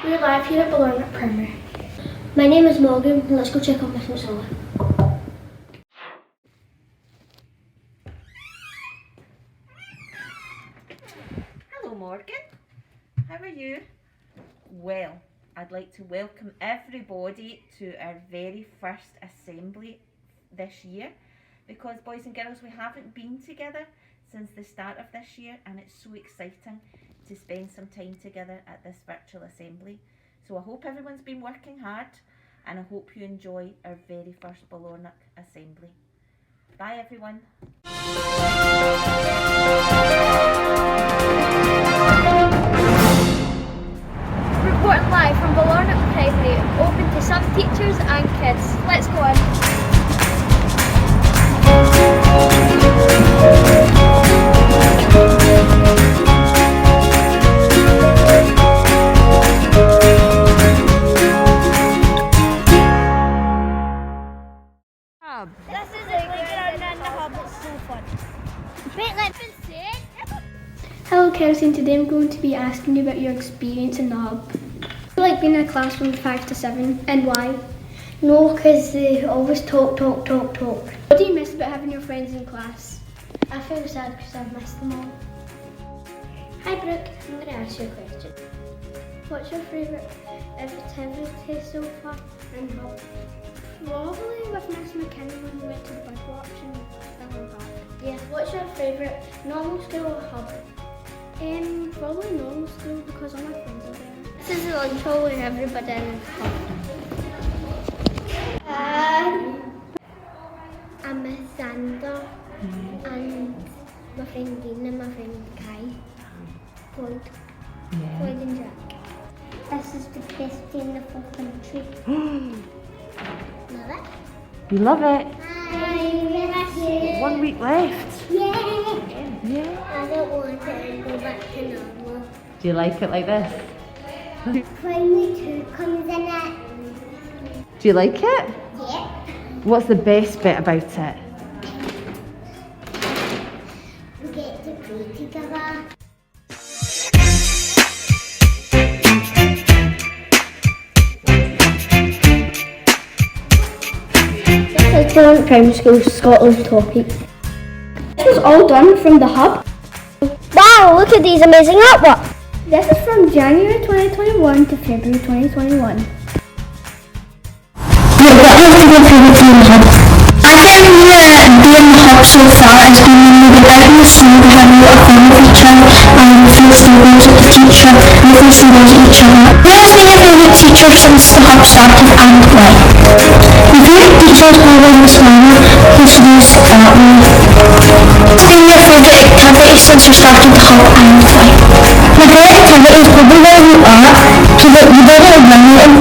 We're live here at Ballarnock Primary. My name is Morgan. Let's go check on Miss Masola. Hello Morgan, how are you? Well, I'd like to welcome everybody to our very first assembly this year, because boys and girls, we haven't been together since the start of this year, and it's so exciting to spend some time together at this virtual assembly. So I hope everyone's been working hard, and I hope you enjoy our very first Ballarnock assembly. Bye everyone. Reporting live from Ballarnock Primary, open to some teachers and kids. Let's go in. This is a good and the hub. It's so fun. Wait, let's see. Hello Kelsey, and today I'm going to be asking you about your experience in the hub. Do you like being in a class from 5 to 7 and why? No, because they always talk. What do you miss about having your friends in class? I feel sad because I've missed them all. Hi Brooke, I'm going to ask you a question. What's your favourite activity so far in hub? Probably with Miss McKinnon when we went to the bird watch and then we're back. Yeah, what's your favourite normal school or hub? Probably normal school because all my friends are there. This is the lunch hall where everybody in the hub. I miss Xander and my friend Dean and my friend Kai. Floyd and Jack. This is the best day in the whole country. Love it? You love it? Hi, 1 week left. Yeah. Yeah. I don't want to go back to normal. Do you like it like this? Primary 2 comes in it. Do you like it? Yeah. What's the best bit about it? We get to play together. This is Ballarnock Primary School, Scotland's topic. This was all done from the hub. Wow, look at these amazing artwork. This is from January 2021 to February 2021. Being the hub so far has been really good. Out in the sun, we have a fun with each other and feel stables with the teacher and feel stables with each other. Who has been your favourite teacher since the hub started and why? My favourite teacher is probably Miss Mama, who studies that way. What's been your favourite activity since you started the hub and why? My favourite activity is probably learning art, so that you don't eliminate them.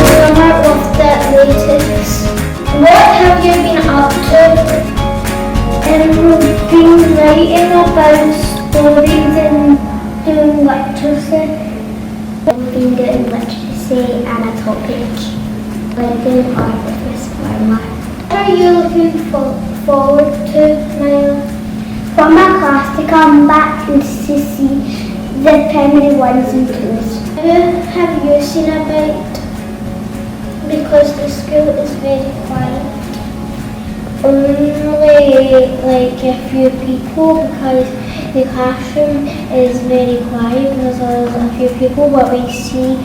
Summer of the latest. What have you been up to? We've been writing about stories and doing literacy. We've been doing literacy and a topic. We're doing art with Miss Farmer. What are you looking forward to, Niall? For my class to come back and to see the primary 1s and 2s. Who have you seen about? Because the school is very quiet. Only like a few people, because the classroom is very quiet because there's a few people, but we see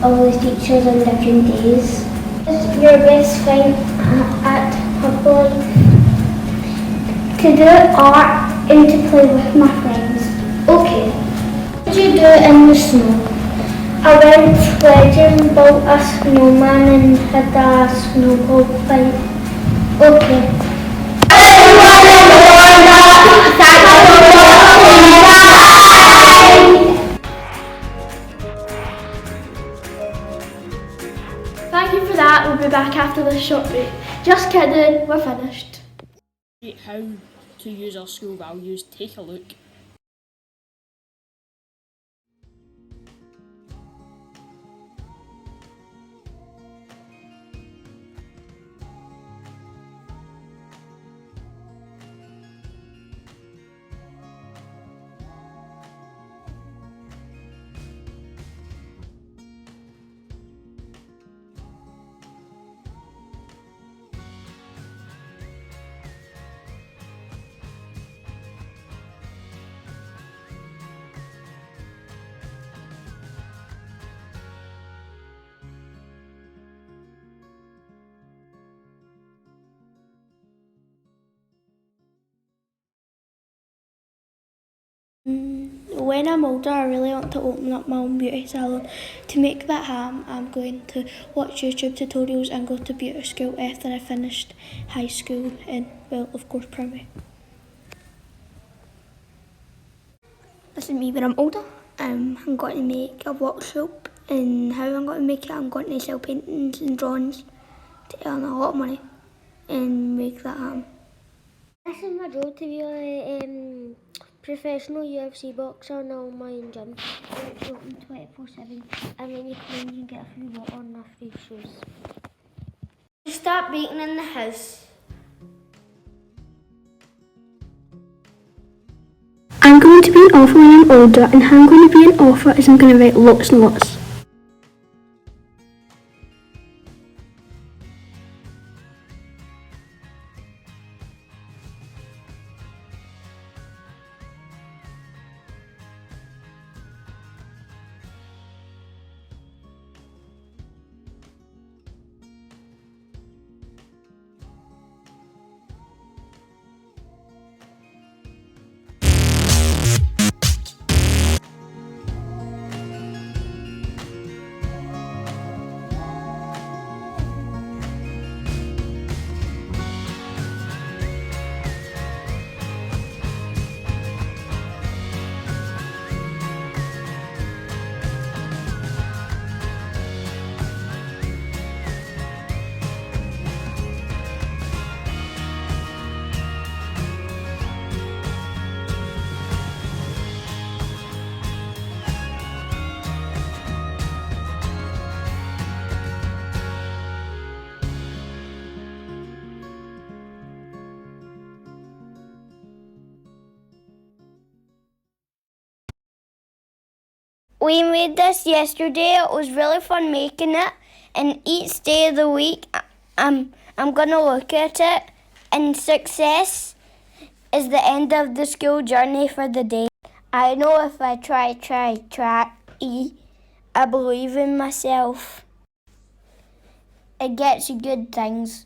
all the teachers on different days. What's your best thing at Hub? To do art and to play with my friends. Okay. What did you do in the snow? I went sledging, built a snowman and had a snowball fight. Okay. Thank you for that. We'll be back after this short break. Just kidding, we're finished. How to use our school values, take a look. When I'm older, I really want to open up my own beauty salon. To make that happen, I'm going to watch YouTube tutorials and go to beauty school after I finished high school and, well, of course, primary. This is me when I'm older. I'm going to make a workshop, and how I'm going to make it, I'm going to sell paintings and drawings to earn a lot of money and make that happen. This is my goal to be a professional UFC boxer in an online gym. It's open 24/7, and when you come in, you get a free water and a free shoes. Start baking in the house. I'm going to be an author when I'm older, and how I'm going to be an author is I'm going to write lots and lots. We made this yesterday. It was really fun making it, and each day of the week I'm gonna look at it, and success is the end of the school journey for the day. I know if I try, I believe in myself. It gets you good things.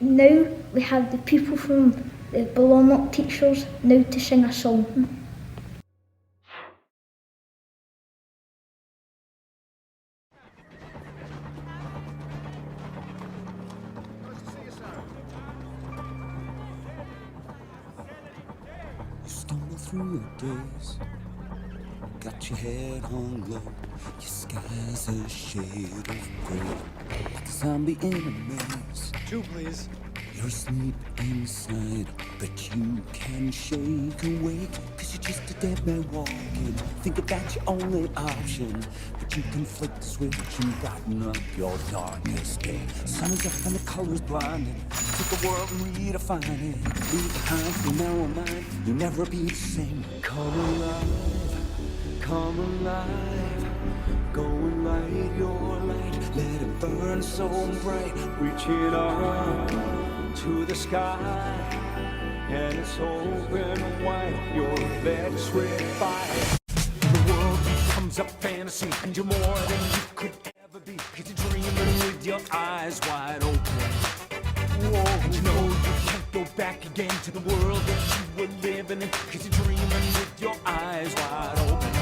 Now we have the people from the Balonlock teachers now to sing a song. through the days. Got your head hung low, your sky's a shade of gray. Like a zombie in a maze. Two, please. You're asleep inside, but you can shake awake. Cause you're just a dead man walking. Thinking that's your only option. But you can flick the switch and brighten up your darkest day. Sun is up and the colors blinding. Take the world and redefine it. Leave behind from now on mine. You'll never be the same. Come alive, come alive. Go and light your light. Let it burn so bright. Reaching up to the sky, and it's open wide. You're electrified. The world becomes a fantasy, and you're more than you could ever be. Cause you're dreaming with your eyes wide open. Whoa, and you know you can't go back again to the world that you were living in. Cause you're dreaming with your eyes wide open.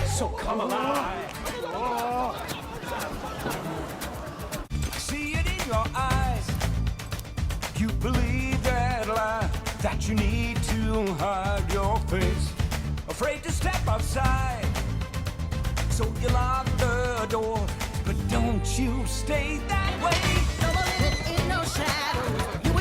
So come alive. Oh. I see it in your eyes. You believe that lie, that you need to hide your face, afraid to step outside, so you lock the door. But don't you stay that way. Never live in no shadow. You